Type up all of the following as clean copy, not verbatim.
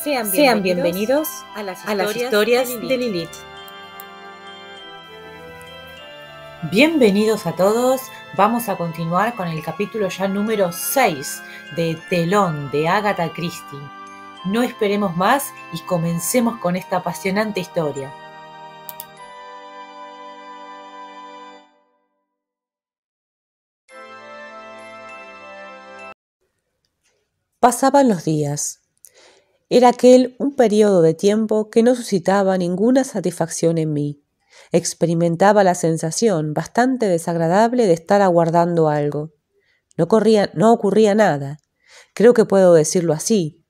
Sean bienvenidos a las historias de Lilith. Bienvenidos a todos, vamos a continuar con el capítulo ya número 6 de Telón de Agatha Christie. No esperemos más y comencemos con esta apasionante historia. Pasaban los días. Era aquel un periodo de tiempo que no suscitaba ninguna satisfacción en mí. Experimentaba la sensación bastante desagradable de estar aguardando algo. No ocurría nada. Creo que puedo decirlo así.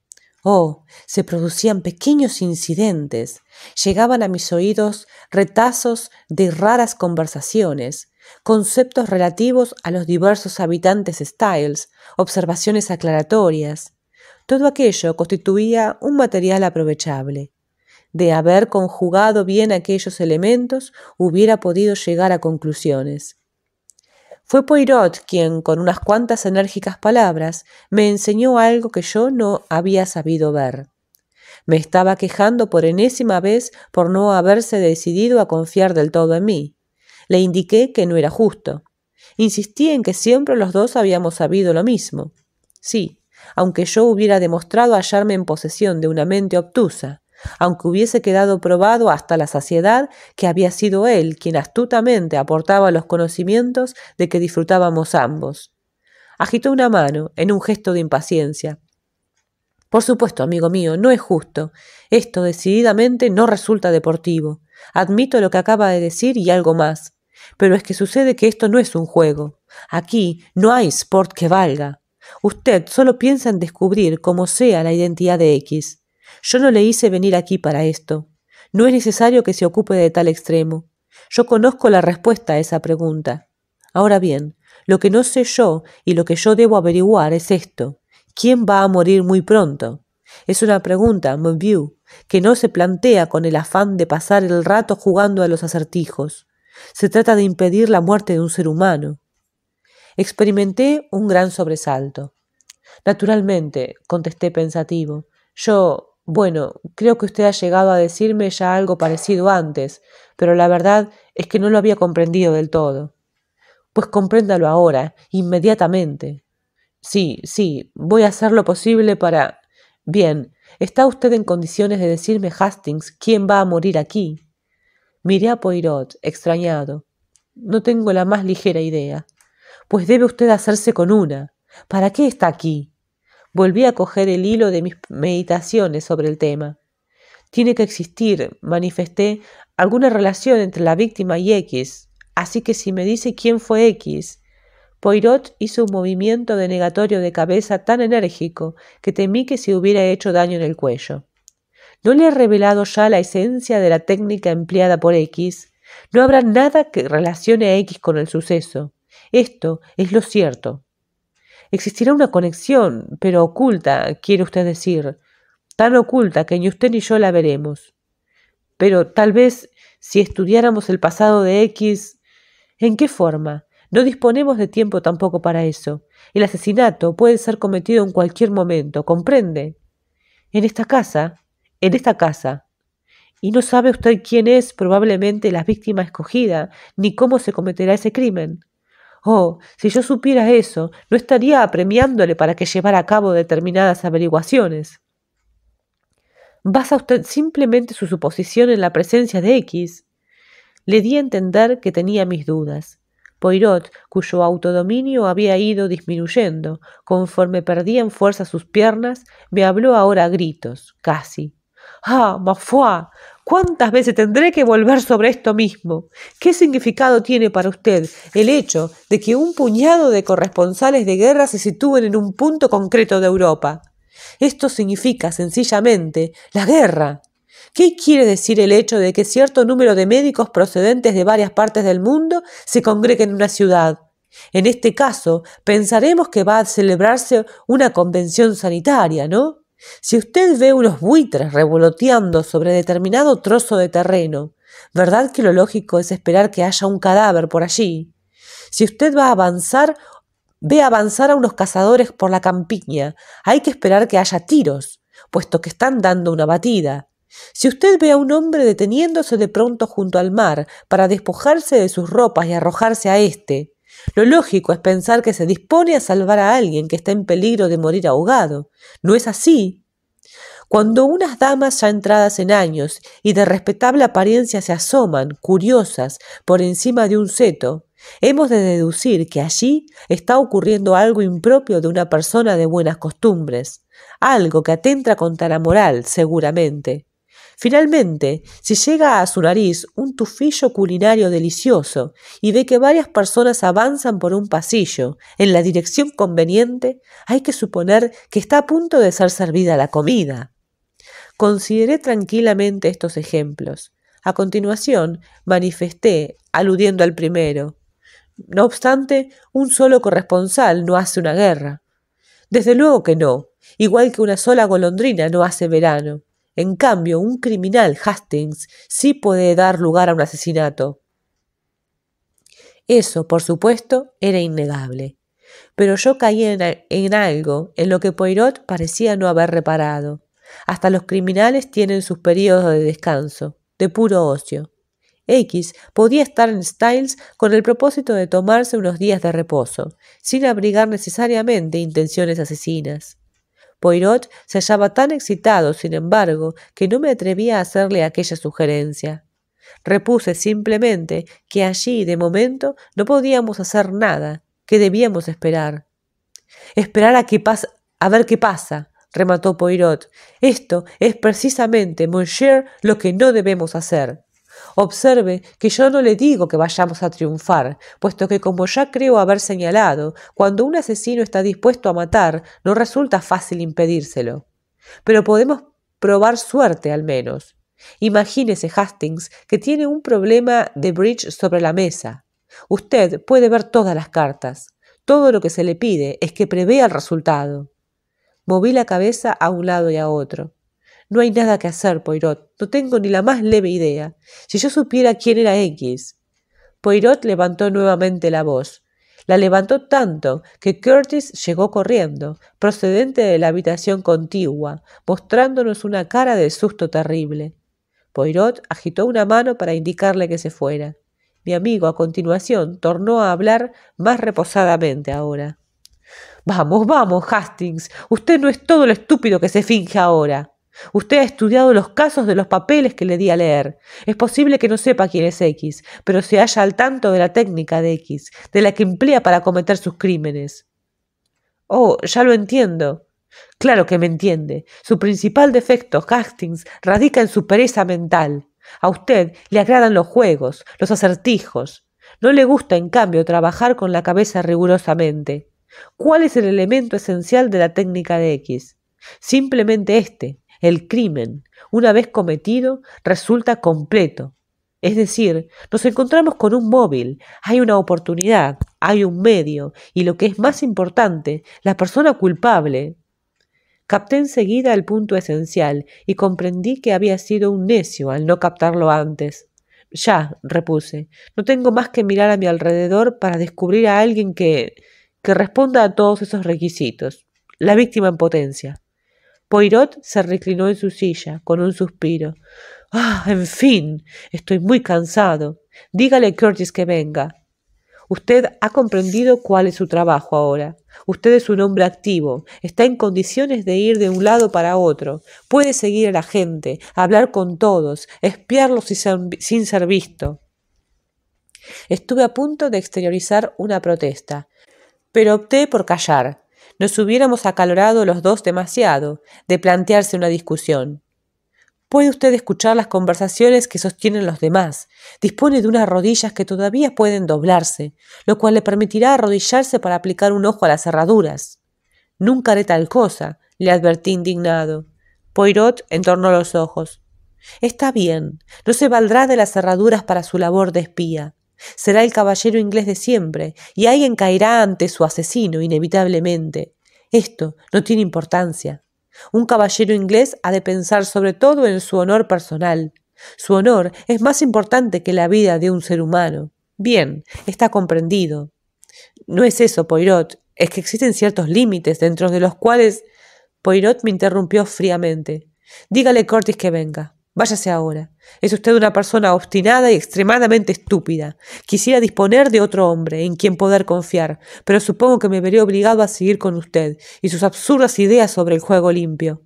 Se producían pequeños incidentes. Llegaban a mis oídos retazos de raras conversaciones, conceptos relativos a los diversos habitantes Styles, observaciones aclaratorias. Todo aquello constituía un material aprovechable. De haber conjugado bien aquellos elementos, hubiera podido llegar a conclusiones. Fue Poirot quien, con unas cuantas enérgicas palabras, me enseñó algo que yo no había sabido ver. Me estaba quejando por enésima vez por no haberse decidido a confiar del todo en mí. Le indiqué que no era justo. Insistí en que siempre los dos habíamos sabido lo mismo. Sí, aunque yo hubiera demostrado hallarme en posesión de una mente obtusa, aunque hubiese quedado probado hasta la saciedad que había sido él quien astutamente aportaba los conocimientos de que disfrutábamos ambos. Agitó una mano en un gesto de impaciencia. Por supuesto, amigo mío, no es justo. Esto decididamente no resulta deportivo. Admito lo que acaba de decir y algo más. Pero es que sucede que esto no es un juego. Aquí no hay sport que valga. Usted solo piensa en descubrir como sea la identidad de X. Yo no le hice venir aquí para esto. No es necesario que se ocupe de tal extremo. Yo conozco la respuesta a esa pregunta. Ahora bien, lo que no sé yo y lo que yo debo averiguar es esto. ¿Quién va a morir muy pronto? Es una pregunta, mon vieux, que no se plantea con el afán de pasar el rato jugando a los acertijos. Se trata de impedir la muerte de un ser humano. Experimenté un gran sobresalto. Naturalmente, contesté pensativo. Creo que usted ha llegado a decirme ya algo parecido antes, pero la verdad es que no lo había comprendido del todo. Pues compréndalo ahora, inmediatamente. Sí, voy a hacer lo posible para... Bien, ¿está usted en condiciones de decirme, Hastings, quién va a morir aquí? Miré a Poirot, extrañado. No tengo la más ligera idea. Pues debe usted hacerse con una. ¿Para qué está aquí? Volví a coger el hilo de mis meditaciones sobre el tema. Tiene que existir, manifesté, alguna relación entre la víctima y X, así que si me dice quién fue X... Poirot hizo un movimiento denegatorio de cabeza tan enérgico que temí que se hubiera hecho daño en el cuello. ¿No le he revelado ya la esencia de la técnica empleada por X? No habrá nada que relacione a X con el suceso. Esto es lo cierto. Existirá una conexión, pero oculta, quiere usted decir, tan oculta que ni usted ni yo la veremos. Pero tal vez, si estudiáramos el pasado de X, ¿en qué forma? No disponemos de tiempo tampoco para eso. El asesinato puede ser cometido en cualquier momento, ¿comprende? En esta casa. Y no sabe usted quién es probablemente la víctima escogida, ni cómo se cometerá ese crimen. Si yo supiera eso, no estaría apremiándole para que llevara a cabo determinadas averiguaciones. ¿Basa usted simplemente su suposición en la presencia de X? Le di a entender que tenía mis dudas. Poirot, cuyo autodominio había ido disminuyendo conforme perdían fuerza sus piernas, me habló ahora a gritos, casi. Ma foi, ¿cuántas veces tendré que volver sobre esto mismo? ¿Qué significado tiene para usted el hecho de que un puñado de corresponsales de guerra se sitúen en un punto concreto de Europa? Esto significa, sencillamente, la guerra. ¿Qué quiere decir el hecho de que cierto número de médicos procedentes de varias partes del mundo se congreguen en una ciudad? En este caso, pensaremos que va a celebrarse una convención sanitaria, ¿no? Si usted ve unos buitres revoloteando sobre determinado trozo de terreno, ¿verdad que lo lógico es esperar que haya un cadáver por allí? Si usted ve avanzar a unos cazadores por la campiña, hay que esperar que haya tiros. puesto que están dando una batida. Si usted ve a un hombre deteniéndose de pronto junto al mar para despojarse de sus ropas y arrojarse a éste, lo lógico es pensar que se dispone a salvar a alguien que está en peligro de morir ahogado. ¿No es así? Cuando unas damas ya entradas en años y de respetable apariencia se asoman, curiosas, por encima de un seto, hemos de deducir que allí está ocurriendo algo impropio de una persona de buenas costumbres, algo que atenta contra la moral, seguramente. Finalmente, si llega a su nariz un tufillo culinario delicioso y ve que varias personas avanzan por un pasillo en la dirección conveniente, hay que suponer que está a punto de ser servida la comida. Consideré tranquilamente estos ejemplos. A continuación, manifesté, aludiendo al primero: no obstante, un solo corresponsal no hace una guerra. Desde luego que no, igual que una sola golondrina no hace verano. En cambio, un criminal, Hastings, sí puede dar lugar a un asesinato. Eso, por supuesto, era innegable. Pero yo caí en algo en lo que Poirot parecía no haber reparado. Hasta los criminales tienen sus períodos de descanso, de puro ocio. X podía estar en Styles con el propósito de tomarse unos días de reposo, sin abrigar necesariamente intenciones asesinas. Poirot se hallaba tan excitado, sin embargo, que no me atrevía a hacerle aquella sugerencia. Repuse simplemente que allí, de momento, no podíamos hacer nada, que debíamos esperar. Esperar a ver qué pasa, remató Poirot. Esto es precisamente, monsieur, lo que no debemos hacer. Observe que yo no le digo que vayamos a triunfar, puesto que, como ya creo haber señalado, cuando un asesino está dispuesto a matar, no resulta fácil impedírselo. Pero podemos probar suerte, al menos. Imagínese, Hastings, que tiene un problema de bridge sobre la mesa. Usted puede ver todas las cartas. Todo lo que se le pide es que prevea el resultado. Moví la cabeza a un lado y a otro. No hay nada que hacer, Poirot. No tengo ni la más leve idea. Si yo supiera quién era X. Poirot levantó nuevamente la voz. La levantó tanto que Curtis llegó corriendo, procedente de la habitación contigua, mostrándonos una cara de susto terrible. Poirot agitó una mano para indicarle que se fuera. Mi amigo, a continuación, tornó a hablar más reposadamente ahora. Vamos, vamos, Hastings. Usted no es todo lo estúpido que se finge ahora. Usted ha estudiado los casos de los papeles que le di a leer. Es posible que no sepa quién es X, pero se halla al tanto de la técnica de X, de la que emplea para cometer sus crímenes. Oh, ya lo entiendo. Claro que me entiende. Su principal defecto, Hastings, radica en su pereza mental. A usted le agradan los juegos, los acertijos. No le gusta, en cambio, trabajar con la cabeza rigurosamente. ¿Cuál es el elemento esencial de la técnica de X? Simplemente este: el crimen, una vez cometido, resulta completo. Es decir, nos encontramos con un móvil, hay una oportunidad, hay un medio, y lo que es más importante, la persona culpable. Capté enseguida el punto esencial y comprendí que había sido un necio al no captarlo antes. Ya, repuse, no tengo más que mirar a mi alrededor para descubrir a alguien que responda a todos esos requisitos. La víctima en potencia. Poirot se reclinó en su silla, con un suspiro. En fin, estoy muy cansado. Dígale a Curtis que venga. Usted ha comprendido cuál es su trabajo ahora. Usted es un hombre activo, está en condiciones de ir de un lado para otro, puede seguir a la gente, hablar con todos, espiarlos sin ser visto. Estuve a punto de exteriorizar una protesta, pero opté por callar. Nos hubiéramos acalorado los dos demasiado de plantearse una discusión. Puede usted escuchar las conversaciones que sostienen los demás. Dispone de unas rodillas que todavía pueden doblarse, lo cual le permitirá arrodillarse para aplicar un ojo a las cerraduras. Nunca haré tal cosa, le advertí indignado. Poirot entornó los ojos. Está bien, no se valdrá de las cerraduras para su labor de espía. Será el caballero inglés de siempre, y alguien caerá ante su asesino, inevitablemente. Esto no tiene importancia. Un caballero inglés ha de pensar sobre todo en su honor personal. Su honor es más importante que la vida de un ser humano. Bien, está comprendido. No es eso, Poirot, es que existen ciertos límites dentro de los cuales... Poirot me interrumpió fríamente. Dígale Curtis que venga. Váyase ahora. Es usted una persona obstinada y extremadamente estúpida. Quisiera disponer de otro hombre en quien poder confiar, pero supongo que me veré obligado a seguir con usted y sus absurdas ideas sobre el juego limpio.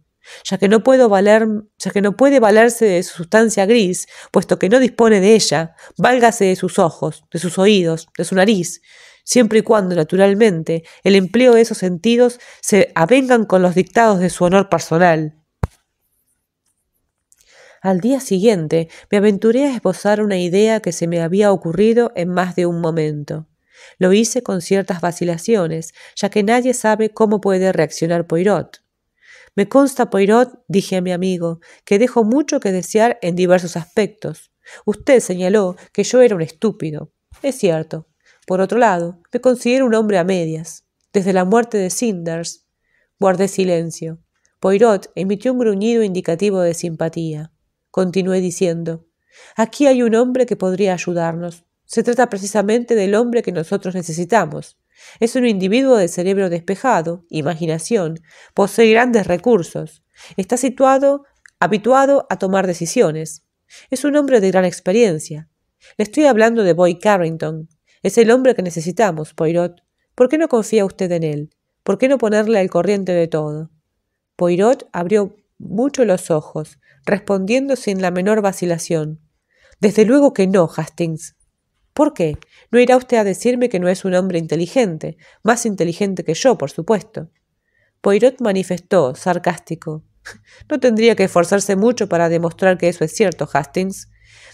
Ya que no puede valerse de su sustancia gris, puesto que no dispone de ella, válgase de sus ojos, de sus oídos, de su nariz, siempre y cuando, naturalmente, el empleo de esos sentidos se avengan con los dictados de su honor personal. Al día siguiente me aventuré a esbozar una idea que se me había ocurrido en más de un momento. Lo hice con ciertas vacilaciones, ya que nadie sabe cómo puede reaccionar Poirot. Me consta, Poirot, dije a mi amigo, que dejo mucho que desear en diversos aspectos. Usted señaló que yo era un estúpido. Es cierto. Por otro lado, me considero un hombre a medias. Desde la muerte de Cinders, guardé silencio. Poirot emitió un gruñido indicativo de simpatía. Continué diciendo, aquí hay un hombre que podría ayudarnos. Se trata precisamente del hombre que nosotros necesitamos. Es un individuo de cerebro despejado, imaginación, posee grandes recursos. Está habituado a tomar decisiones. Es un hombre de gran experiencia. Le estoy hablando de Boyd Carrington. Es el hombre que necesitamos, Poirot. ¿Por qué no confía usted en él? ¿Por qué no ponerle al corriente de todo? Poirot abrió mucho los ojos, respondiendo sin la menor vacilación. Desde luego que no, Hastings. ¿Por qué? No irá usted a decirme que no es un hombre inteligente, más inteligente que yo, por supuesto. Poirot manifestó, sarcástico. No tendría que esforzarse mucho para demostrar que eso es cierto, Hastings.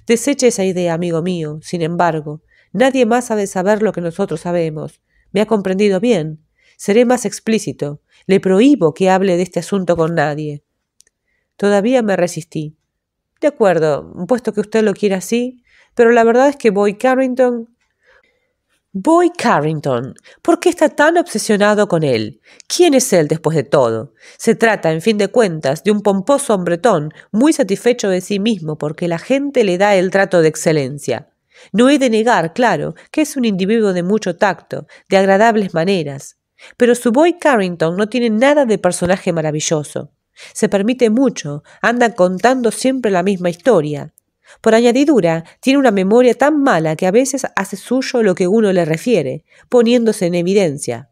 Deseche esa idea, amigo mío. Sin embargo, nadie más ha de saber lo que nosotros sabemos. ¿Me ha comprendido bien? Seré más explícito. Le prohíbo que hable de este asunto con nadie. Todavía me resistí. De acuerdo, puesto que usted lo quiere así, pero la verdad es que Boyd Carrington... Boyd Carrington. ¿Por qué está tan obsesionado con él? ¿Quién es él después de todo? Se trata, en fin de cuentas, de un pomposo hombretón, muy satisfecho de sí mismo porque la gente le da el trato de excelencia. No he de negar, claro, que es un individuo de mucho tacto, de agradables maneras. Pero su Boyd Carrington no tiene nada de personaje maravilloso. Se permite mucho, anda contando siempre la misma historia. Por añadidura, tiene una memoria tan mala que a veces hace suyo lo que uno le refiere, poniéndose en evidencia.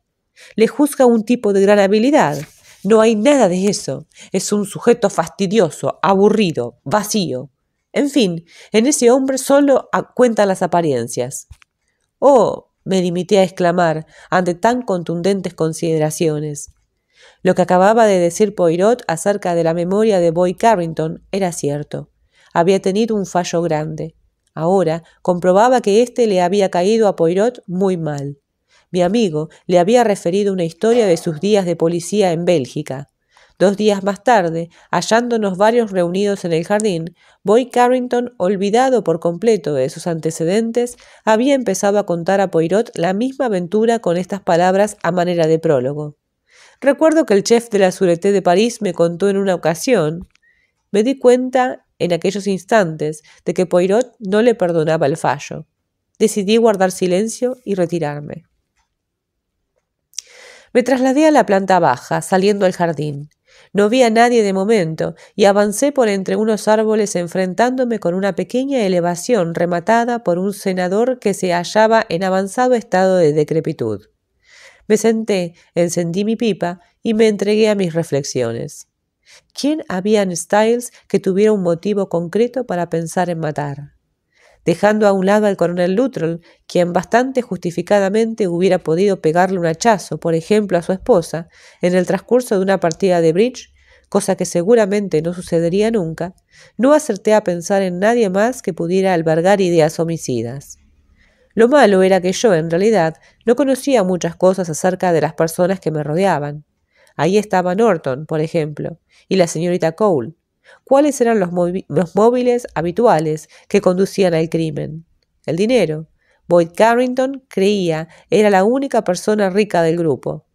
Le juzga un tipo de gran habilidad. No hay nada de eso. Es un sujeto fastidioso, aburrido, vacío. En fin, en ese hombre solo cuentan las apariencias. «Oh», me limité a exclamar ante tan contundentes consideraciones. Lo que acababa de decir Poirot acerca de la memoria de Boyd Carrington era cierto. Había tenido un fallo grande. Ahora comprobaba que éste le había caído a Poirot muy mal. Mi amigo le había referido una historia de sus días de policía en Bélgica. 2 días más tarde, hallándonos varios reunidos en el jardín, Boyd Carrington, olvidado por completo de sus antecedentes, había empezado a contar a Poirot la misma aventura con estas palabras a manera de prólogo. Recuerdo que el chef de la Sûreté de París me contó en una ocasión. Me di cuenta en aquellos instantes de que Poirot no le perdonaba el fallo. Decidí guardar silencio y retirarme. Me trasladé a la planta baja, saliendo al jardín. No vi a nadie de momento y avancé por entre unos árboles enfrentándome con una pequeña elevación rematada por un cenador que se hallaba en avanzado estado de decrepitud. Me senté, encendí mi pipa y me entregué a mis reflexiones. ¿Quién había en Styles que tuviera un motivo concreto para pensar en matar? Dejando a un lado al coronel Luttrell, quien bastante justificadamente hubiera podido pegarle un hachazo, por ejemplo, a su esposa, en el transcurso de una partida de bridge, cosa que seguramente no sucedería nunca, no acerté a pensar en nadie más que pudiera albergar ideas homicidas. Lo malo era que yo, en realidad, no conocía muchas cosas acerca de las personas que me rodeaban. Ahí estaba Norton, por ejemplo, y la señorita Cole. ¿Cuáles eran los móviles habituales que conducían al crimen? El dinero. Boyd Carrington, creía, era la única persona rica del grupo.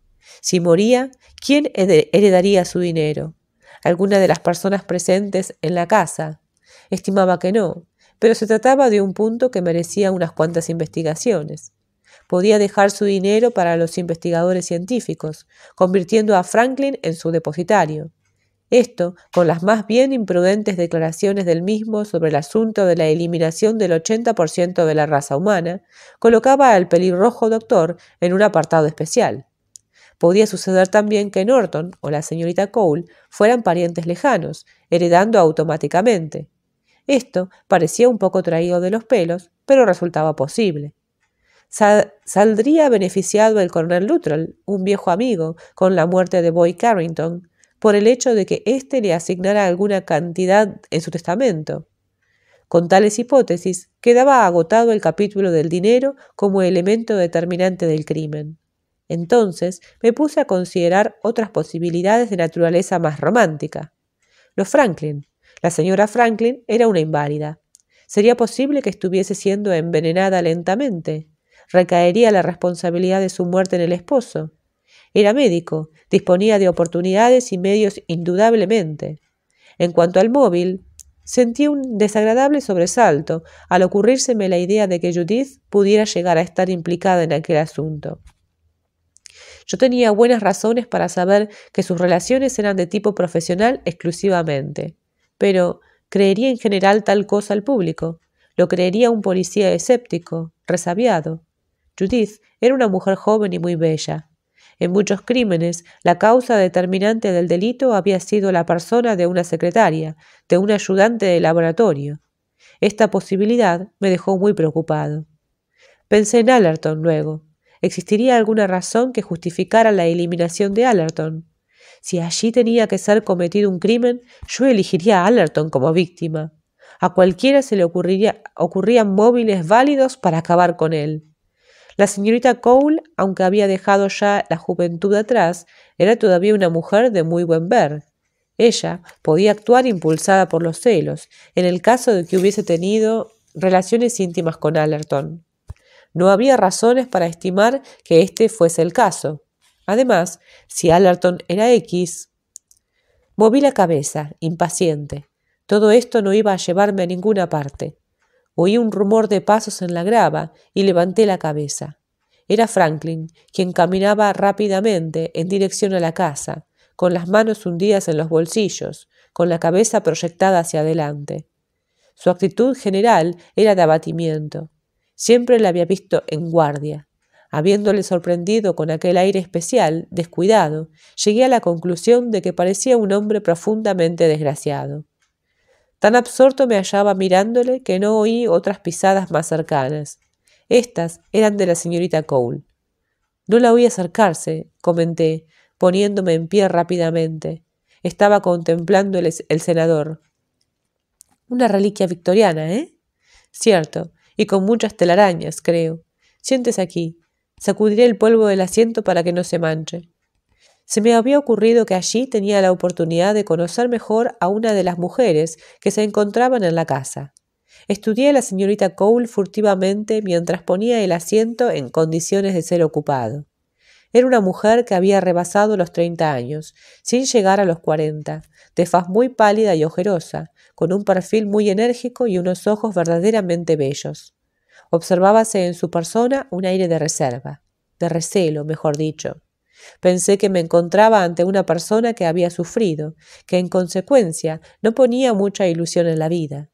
Si moría, ¿quién heredaría su dinero? ¿Alguna de las personas presentes en la casa? Estimaba que no, pero se trataba de un punto que merecía unas cuantas investigaciones. podía dejar su dinero para los investigadores científicos, convirtiendo a Franklin en su depositario. Esto, con las más bien imprudentes declaraciones del mismo sobre el asunto de la eliminación del 80% de la raza humana, colocaba al pelirrojo doctor en un apartado especial. Podía suceder también que Norton o la señorita Cole fueran parientes lejanos, heredando automáticamente. Esto parecía un poco traído de los pelos, pero resultaba posible. ¿Saldría beneficiado el coronel Luttrell, un viejo amigo, con la muerte de Boyd Carrington, por el hecho de que éste le asignara alguna cantidad en su testamento? Con tales hipótesis, quedaba agotado el capítulo del dinero como elemento determinante del crimen. Entonces me puse a considerar otras posibilidades de naturaleza más romántica. Los Franklin. La señora Franklin era una inválida. ¿Sería posible que estuviese siendo envenenada lentamente? ¿Recaería la responsabilidad de su muerte en el esposo? Era médico, disponía de oportunidades y medios indudablemente. En cuanto al móvil, sentí un desagradable sobresalto al ocurrírseme la idea de que Judith pudiera llegar a estar implicada en aquel asunto. Yo tenía buenas razones para saber que sus relaciones eran de tipo profesional exclusivamente. Pero, ¿creería en general tal cosa al público? ¿Lo creería un policía escéptico, resabiado? Judith era una mujer joven y muy bella. En muchos crímenes, la causa determinante del delito había sido la persona de una secretaria, de un ayudante de laboratorio. Esta posibilidad me dejó muy preocupado. Pensé en Allerton luego. ¿Existiría alguna razón que justificara la eliminación de Allerton? Si allí tenía que ser cometido un crimen, yo elegiría a Allerton como víctima. A cualquiera se le ocurrían móviles válidos para acabar con él. La señorita Cole, aunque había dejado ya la juventud atrás, era todavía una mujer de muy buen ver. Ella podía actuar impulsada por los celos, en el caso de que hubiese tenido relaciones íntimas con Allerton. No había razones para estimar que este fuese el caso. Además, si Allerton era X... Moví la cabeza, impaciente. Todo esto no iba a llevarme a ninguna parte. Oí un rumor de pasos en la grava y levanté la cabeza. Era Franklin, quien caminaba rápidamente en dirección a la casa, con las manos hundidas en los bolsillos, con la cabeza proyectada hacia adelante. Su actitud general era de abatimiento. Siempre la había visto en guardia. Habiéndole sorprendido con aquel aire especial, descuidado, llegué a la conclusión de que parecía un hombre profundamente desgraciado. Tan absorto me hallaba mirándole que no oí otras pisadas más cercanas. Estas eran de la señorita Cole. No la oí acercarse, comenté, poniéndome en pie rápidamente. Estaba contemplando el senador. Una reliquia victoriana, ¿eh? Cierto, y con muchas telarañas, creo. Siéntese aquí. Sacudiré el polvo del asiento para que no se manche. Se me había ocurrido que allí tenía la oportunidad de conocer mejor a una de las mujeres que se encontraban en la casa. Estudié a la señorita Cole furtivamente mientras ponía el asiento en condiciones de ser ocupado. Era una mujer que había rebasado los 30 años, sin llegar a los 40, de faz muy pálida y ojerosa, con un perfil muy enérgico y unos ojos verdaderamente bellos. Observábase en su persona un aire de reserva, de recelo, mejor dicho. Pensé que me encontraba ante una persona que había sufrido, que en consecuencia no ponía mucha ilusión en la vida.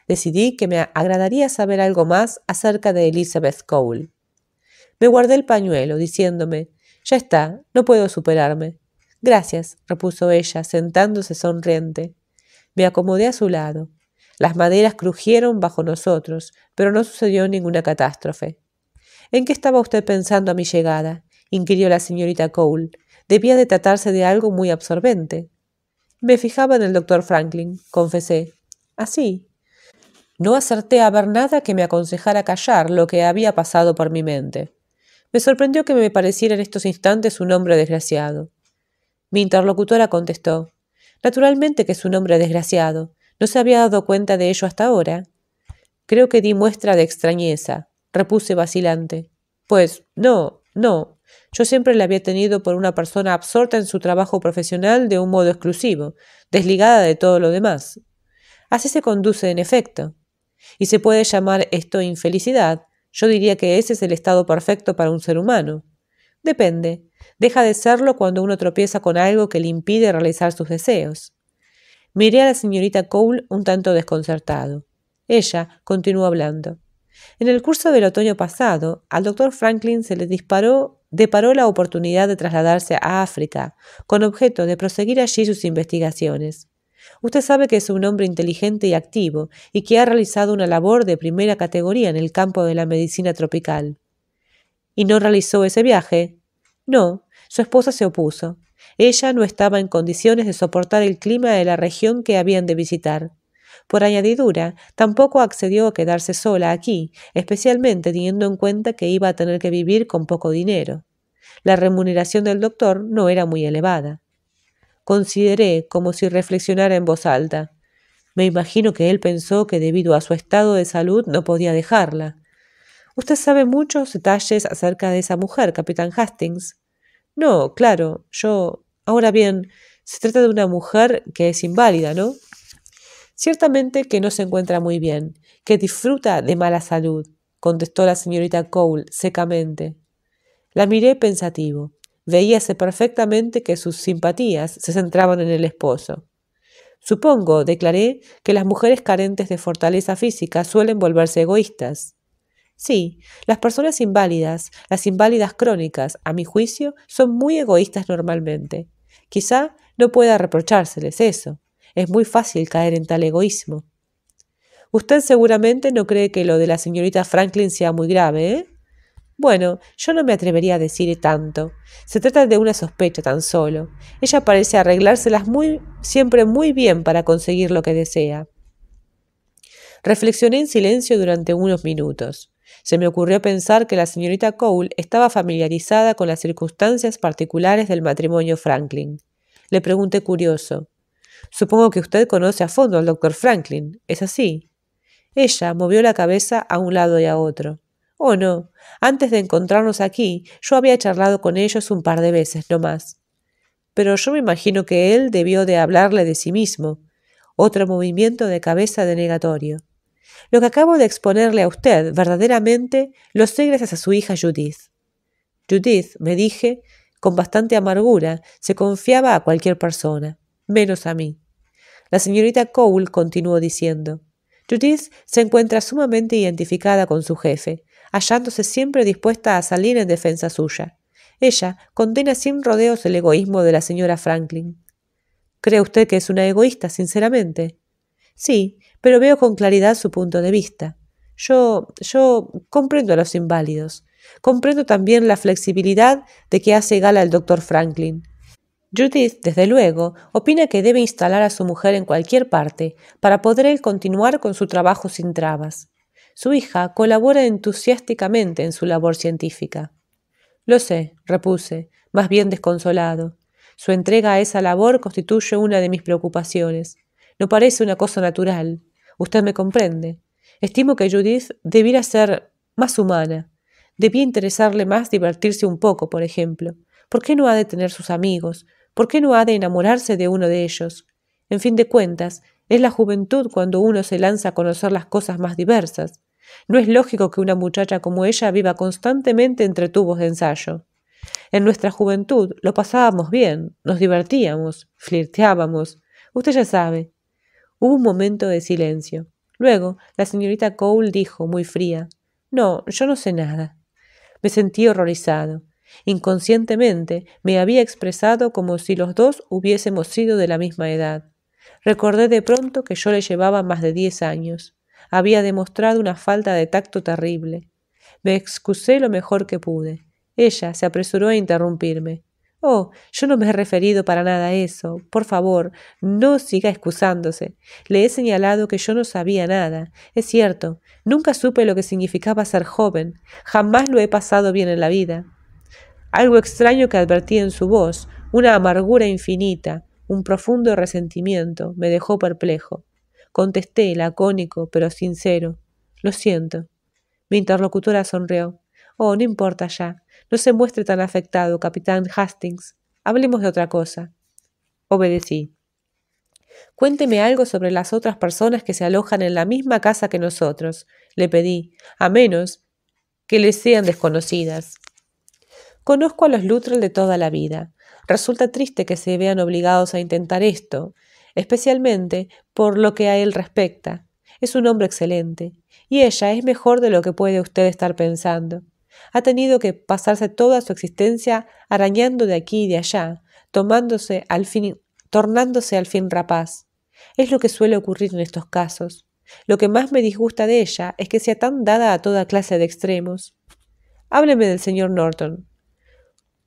Decidí que me agradaría saber algo más acerca de Elizabeth Cole. Me guardé el pañuelo, diciéndome, «Ya está, no puedo superarme». «Gracias», repuso ella, sentándose sonriente. Me acomodé a su lado. Las maderas crujieron bajo nosotros, pero no sucedió ninguna catástrofe. «¿En qué estaba usted pensando a mi llegada?», inquirió la señorita Cole. Debía de tratarse de algo muy absorbente. «Me fijaba en el doctor Franklin», confesé. «¿Así?» No acerté a ver nada que me aconsejara callar lo que había pasado por mi mente. Me sorprendió que me pareciera en estos instantes un hombre desgraciado. Mi interlocutora contestó, «Naturalmente que es un hombre desgraciado. ¿No se había dado cuenta de ello hasta ahora?» Creo que di muestra de extrañeza, repuse vacilante. Pues no. Yo siempre la había tenido por una persona absorta en su trabajo profesional de un modo exclusivo, desligada de todo lo demás. Así se conduce en efecto. ¿Y se puede llamar esto infelicidad? Yo diría que ese es el estado perfecto para un ser humano. Depende. Deja de serlo cuando uno tropieza con algo que le impide realizar sus deseos. Miré a la señorita Cole un tanto desconcertado. Ella continuó hablando. En el curso del otoño pasado, al doctor Franklin se le deparó la oportunidad de trasladarse a África, con objeto de proseguir allí sus investigaciones. Usted sabe que es un hombre inteligente y activo, y que ha realizado una labor de primera categoría en el campo de la medicina tropical. ¿Y no realizó ese viaje? No, su esposa se opuso. Ella no estaba en condiciones de soportar el clima de la región que habían de visitar. Por añadidura, tampoco accedió a quedarse sola aquí, especialmente teniendo en cuenta que iba a tener que vivir con poco dinero. La remuneración del doctor no era muy elevada. Consideré como si reflexionara en voz alta. Me imagino que él pensó que debido a su estado de salud no podía dejarla. ¿Usted sabe muchos detalles acerca de esa mujer, capitán Hastings? No, claro, yo... Ahora bien, se trata de una mujer que es inválida, ¿no? Ciertamente que no se encuentra muy bien, que disfruta de mala salud, contestó la señorita Cole secamente. La miré pensativo. Veíase perfectamente que sus simpatías se centraban en el esposo. Supongo, declaré, que las mujeres carentes de fortaleza física suelen volverse egoístas. Sí, las personas inválidas, las inválidas crónicas, a mi juicio, son muy egoístas normalmente. Quizá no pueda reprochárseles eso. Es muy fácil caer en tal egoísmo. Usted seguramente no cree que lo de la señorita Franklin sea muy grave, ¿eh? Bueno, yo no me atrevería a decir tanto. Se trata de una sospecha tan solo. Ella parece arreglárselas siempre muy bien para conseguir lo que desea. Reflexioné en silencio durante unos minutos. Se me ocurrió pensar que la señorita Cole estaba familiarizada con las circunstancias particulares del matrimonio Franklin. Le pregunté curioso. Supongo que usted conoce a fondo al doctor Franklin, ¿es así? Ella movió la cabeza a un lado y a otro. Oh, no. Antes de encontrarnos aquí, yo había charlado con ellos un par de veces, no más. Pero yo me imagino que él debió de hablarle de sí mismo. Otro movimiento de cabeza denegatorio. Lo que acabo de exponerle a usted, verdaderamente, lo sé gracias a su hija Judith. Judith, me dije, con bastante amargura, se confiaba a cualquier persona, menos a mí. La señorita Cole continuó diciendo. Judith se encuentra sumamente identificada con su jefe, hallándose siempre dispuesta a salir en defensa suya. Ella condena sin rodeos el egoísmo de la señora Franklin. ¿Cree usted que es una egoísta, sinceramente? Sí, pero veo con claridad su punto de vista. Yo comprendo a los inválidos. Comprendo también la flexibilidad de que hace gala el doctor Franklin. Judith, desde luego, opina que debe instalar a su mujer en cualquier parte para poder él continuar con su trabajo sin trabas. Su hija colabora entusiásticamente en su labor científica. Lo sé, repuse, más bien desconsolado. Su entrega a esa labor constituye una de mis preocupaciones. No parece una cosa natural. Usted me comprende. Estimo que Judith debiera ser más humana. Debía interesarle más divertirse un poco, por ejemplo. ¿Por qué no ha de tener sus amigos? ¿Por qué no ha de enamorarse de uno de ellos? En fin de cuentas, es la juventud cuando uno se lanza a conocer las cosas más diversas. No es lógico que una muchacha como ella viva constantemente entre tubos de ensayo. En nuestra juventud lo pasábamos bien, nos divertíamos, flirteábamos. Usted ya sabe. Hubo un momento de silencio. Luego, la señorita Cole dijo, muy fría, «No, yo no sé nada». Me sentí horrorizado. Inconscientemente me había expresado como si los dos hubiésemos sido de la misma edad. Recordé de pronto que yo le llevaba más de 10 años. Había demostrado una falta de tacto terrible. Me excusé lo mejor que pude. Ella se apresuró a interrumpirme. Oh, yo no me he referido para nada a eso. Por favor, no siga excusándose. Le he señalado que yo no sabía nada. Es cierto, nunca supe lo que significaba ser joven. Jamás lo he pasado bien en la vida. Algo extraño que advertí en su voz, una amargura infinita, un profundo resentimiento, me dejó perplejo. Contesté, lacónico, pero sincero. Lo siento. Mi interlocutora sonrió. Oh, no importa ya. No se muestre tan afectado, capitán Hastings. Hablemos de otra cosa. Obedecí. Cuénteme algo sobre las otras personas que se alojan en la misma casa que nosotros, le pedí, a menos que les sean desconocidas. Conozco a los Luttrell de toda la vida. Resulta triste que se vean obligados a intentar esto, especialmente por lo que a él respecta. Es un hombre excelente, y ella es mejor de lo que puede usted estar pensando. Ha tenido que pasarse toda su existencia arañando de aquí y de allá, tornándose al fin rapaz. Es lo que suele ocurrir en estos casos. Lo que más me disgusta de ella es que sea tan dada a toda clase de extremos. Hábleme del señor Norton.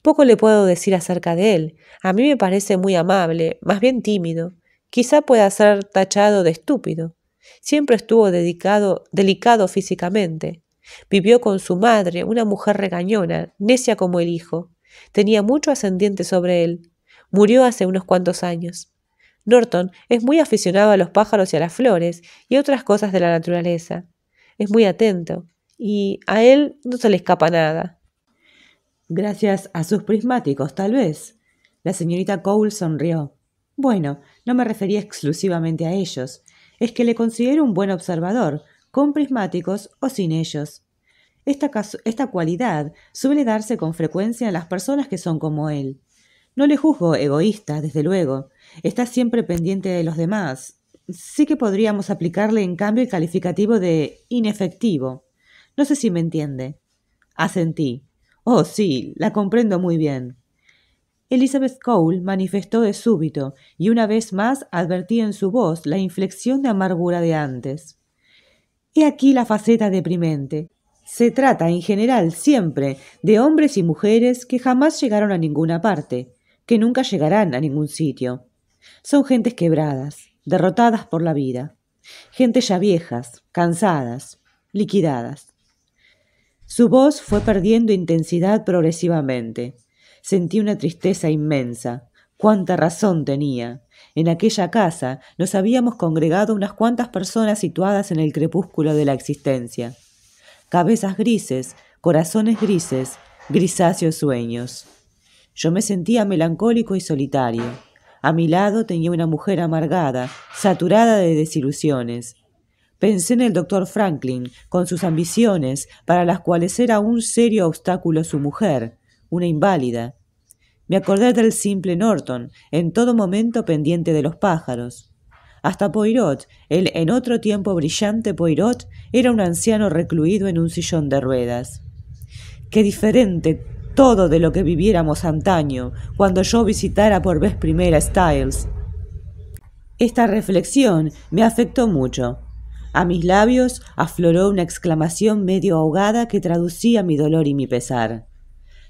Poco le puedo decir acerca de él. A mí me parece muy amable, más bien tímido. Quizá pueda ser tachado de estúpido. Siempre estuvo delicado físicamente. Vivió con su madre, una mujer regañona, necia como el hijo. Tenía mucho ascendiente sobre él. Murió hace unos cuantos años. Norton es muy aficionado a los pájaros y a las flores y otras cosas de la naturaleza. Es muy atento y a él no se le escapa nada. Gracias a sus prismáticos, tal vez. La señorita Cole sonrió. Bueno, no me refería exclusivamente a ellos. Es que le considero un buen observador, con prismáticos o sin ellos. Esta cualidad suele darse con frecuencia en las personas que son como él. No le juzgo egoísta, desde luego. Está siempre pendiente de los demás. Sí que podríamos aplicarle en cambio el calificativo de inefectivo. No sé si me entiende. Asentí. Oh, sí, la comprendo muy bien. Elizabeth Cole manifestó de súbito, y una vez más advertí en su voz la inflexión de amargura de antes. He aquí la faceta deprimente. Se trata, en general, siempre, de hombres y mujeres que jamás llegaron a ninguna parte, que nunca llegarán a ningún sitio. Son gentes quebradas, derrotadas por la vida. Gentes ya viejas, cansadas, liquidadas. Su voz fue perdiendo intensidad progresivamente. Sentí una tristeza inmensa. ¡Cuánta razón tenía! En aquella casa nos habíamos congregado unas cuantas personas situadas en el crepúsculo de la existencia. Cabezas grises, corazones grises, grisáceos sueños. Yo me sentía melancólico y solitario. A mi lado tenía una mujer amargada, saturada de desilusiones. Pensé en el doctor Franklin, con sus ambiciones, para las cuales era un serio obstáculo su mujer, una inválida. Me acordé del simple Norton, en todo momento pendiente de los pájaros. Hasta Poirot, el en otro tiempo brillante Poirot, era un anciano recluido en un sillón de ruedas. Qué diferente todo de lo que viviéramos antaño, cuando yo visitara por vez primera Styles. Esta reflexión me afectó mucho. A mis labios afloró una exclamación medio ahogada que traducía mi dolor y mi pesar.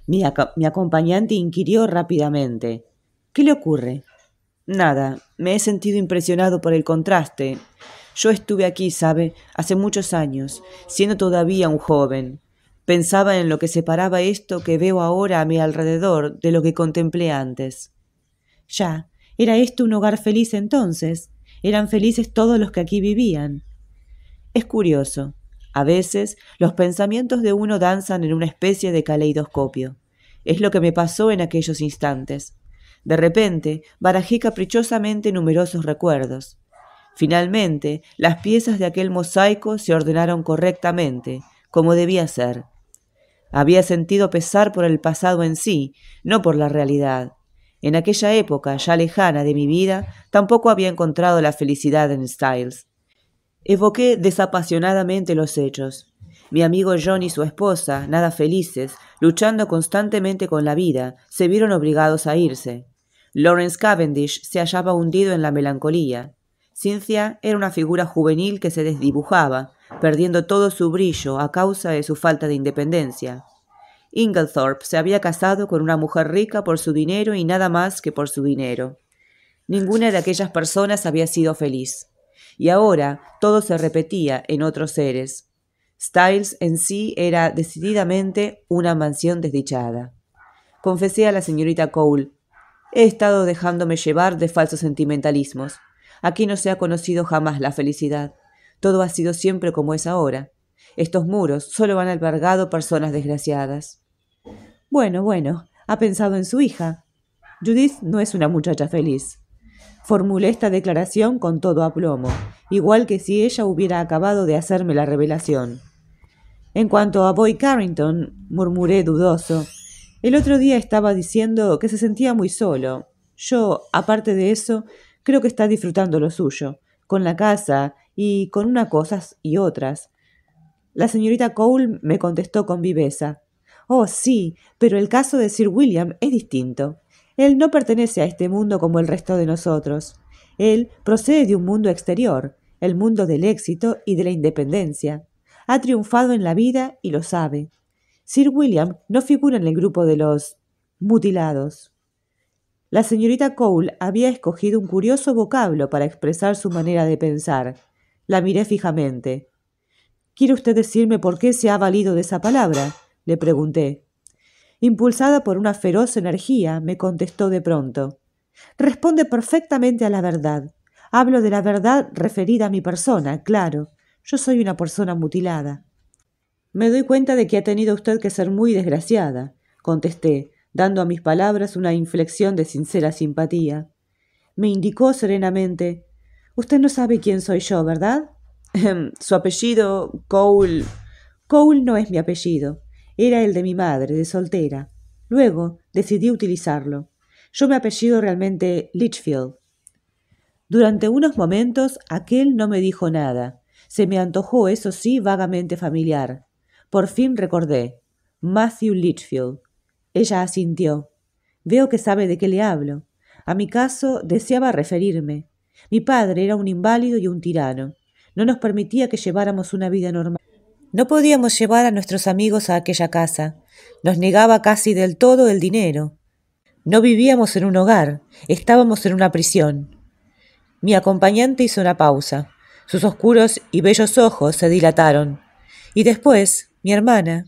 Mi acompañante inquirió rápidamente. ¿Qué le ocurre? Nada, me he sentido impresionado por el contraste. Yo estuve aquí, ¿sabe?, hace muchos años, siendo todavía un joven. Pensaba en lo que separaba esto que veo ahora a mi alrededor de lo que contemplé antes. Ya, ¿era esto un hogar feliz entonces? ¿Eran felices todos los que aquí vivían? Es curioso. A veces los pensamientos de uno danzan en una especie de caleidoscopio. Es lo que me pasó en aquellos instantes. De repente barajé caprichosamente numerosos recuerdos. Finalmente, las piezas de aquel mosaico se ordenaron correctamente, como debía ser. Había sentido pesar por el pasado en sí, no por la realidad. En aquella época ya lejana de mi vida, tampoco había encontrado la felicidad en Styles. Evoqué desapasionadamente los hechos. Mi amigo John y su esposa, nada felices, luchando constantemente con la vida, se vieron obligados a irse. Lawrence Cavendish se hallaba hundido en la melancolía. Cynthia era una figura juvenil que se desdibujaba, perdiendo todo su brillo a causa de su falta de independencia. Inglethorpe se había casado con una mujer rica por su dinero y nada más que por su dinero. Ninguna de aquellas personas había sido feliz. Y ahora todo se repetía en otros seres. Styles en sí era decididamente una mansión desdichada. Confesé a la señorita Cole: he estado dejándome llevar de falsos sentimentalismos. Aquí no se ha conocido jamás la felicidad. Todo ha sido siempre como es ahora. Estos muros solo han albergado personas desgraciadas. Bueno, ha pensado en su hija. Judith no es una muchacha feliz. Formulé esta declaración con todo aplomo, igual que si ella hubiera acabado de hacerme la revelación. En cuanto a Boy Carrington, murmuré dudoso, el otro día estaba diciendo que se sentía muy solo. Yo, aparte de eso, creo que está disfrutando lo suyo, con la casa y con unas cosas y otras. La señorita Cole me contestó con viveza. Oh, sí, pero el caso de Sir William es distinto. Él no pertenece a este mundo como el resto de nosotros. Él procede de un mundo exterior, el mundo del éxito y de la independencia. Ha triunfado en la vida y lo sabe. Sir William no figura en el grupo de los mutilados. La señorita Cole había escogido un curioso vocablo para expresar su manera de pensar. La miré fijamente. ¿Quiere usted decirme por qué se ha valido de esa palabra?, le pregunté. Impulsada por una feroz energía, me contestó de pronto. Responde perfectamente a la verdad. Hablo de la verdad referida a mi persona, claro. Yo soy una persona mutilada. Me doy cuenta de que ha tenido usted que ser muy desgraciada, contesté, dando a mis palabras una inflexión de sincera simpatía. Me indicó serenamente. Usted no sabe quién soy yo, ¿verdad? Su apellido, Cole. Cole no es mi apellido. Era el de mi madre, de soltera. Luego decidí utilizarlo. Yo me apellido realmente Litchfield. Durante unos momentos aquel no me dijo nada. Se me antojó, eso sí, vagamente familiar. Por fin recordé. Matthew Litchfield. Ella asintió. Veo que sabe de qué le hablo. A mi caso deseaba referirme. Mi padre era un inválido y un tirano. No nos permitía que lleváramos una vida normal. No podíamos llevar a nuestros amigos a aquella casa. Nos negaba casi del todo el dinero. No vivíamos en un hogar, estábamos en una prisión. Mi acompañante hizo una pausa. Sus oscuros y bellos ojos se dilataron. Y después, mi hermana.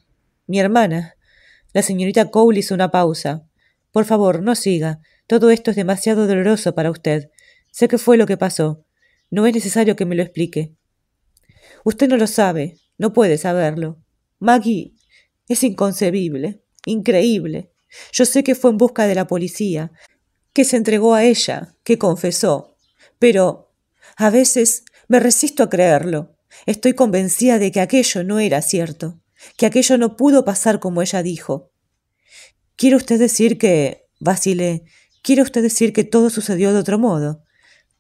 La señorita Cole hizo una pausa. Por favor, no siga. Todo esto es demasiado doloroso para usted. Sé qué fue lo que pasó. No es necesario que me lo explique. Usted no lo sabe, no puede saberlo. Maggie, es inconcebible, increíble. Yo sé que fue en busca de la policía, que se entregó a ella, que confesó. Pero a veces me resisto a creerlo. Estoy convencida de que aquello no era cierto, que aquello no pudo pasar como ella dijo. ¿Quiere usted decir que, vacilé, quiere usted decir que todo sucedió de otro modo?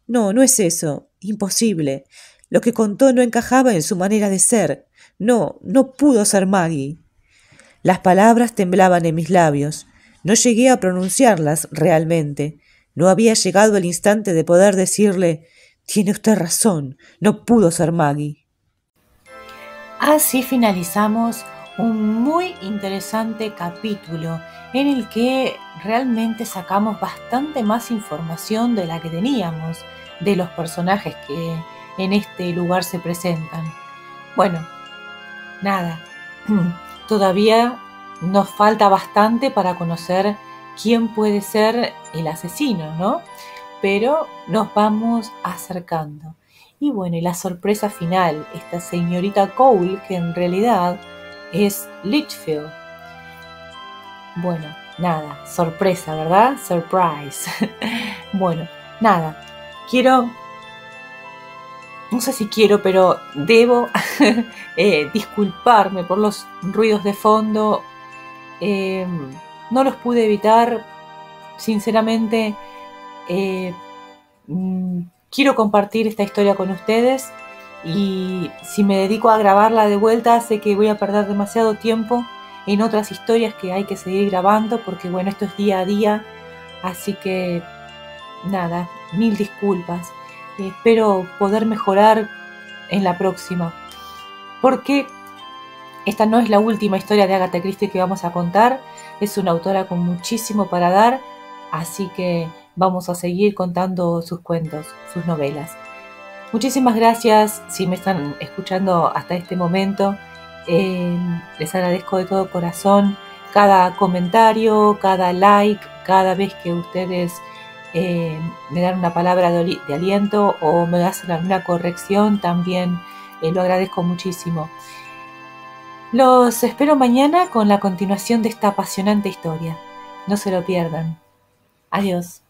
No, no es eso, imposible. Lo que contó no encajaba en su manera de ser. No pudo ser Maggie. Las palabras temblaban en mis labios. No llegué a pronunciarlas realmente. No había llegado el instante de poder decirle: «Tiene usted razón, no pudo ser Maggie». Así finalizamos un muy interesante capítulo en el que realmente sacamos bastante más información de la que teníamos de los personajes que en este lugar se presentan. Bueno, nada, todavía nos falta bastante para conocer quién puede ser el asesino, ¿no? Pero nos vamos acercando. Y bueno, y la sorpresa final, esta señorita Cole, que en realidad es Litchfield. Bueno, nada, sorpresa, ¿verdad? Surprise. Bueno, nada, no sé si quiero, pero debo disculparme por los ruidos de fondo. No los pude evitar, sinceramente. Quiero compartir esta historia con ustedes y si me dedico a grabarla de vuelta sé que voy a perder demasiado tiempo en otras historias que hay que seguir grabando porque bueno, esto es día a día, así que nada, mil disculpas. Espero poder mejorar en la próxima, porque esta no es la última historia de Agatha Christie que vamos a contar. Es una autora con muchísimo para dar, así que vamos a seguir contando sus cuentos, sus novelas. Muchísimas gracias si me están escuchando hasta este momento. Les agradezco de todo corazón cada comentario, cada like, cada vez que ustedes me dan una palabra de aliento o me hacen alguna corrección, también lo agradezco muchísimo. Los espero mañana con la continuación de esta apasionante historia. No se lo pierdan. Adiós.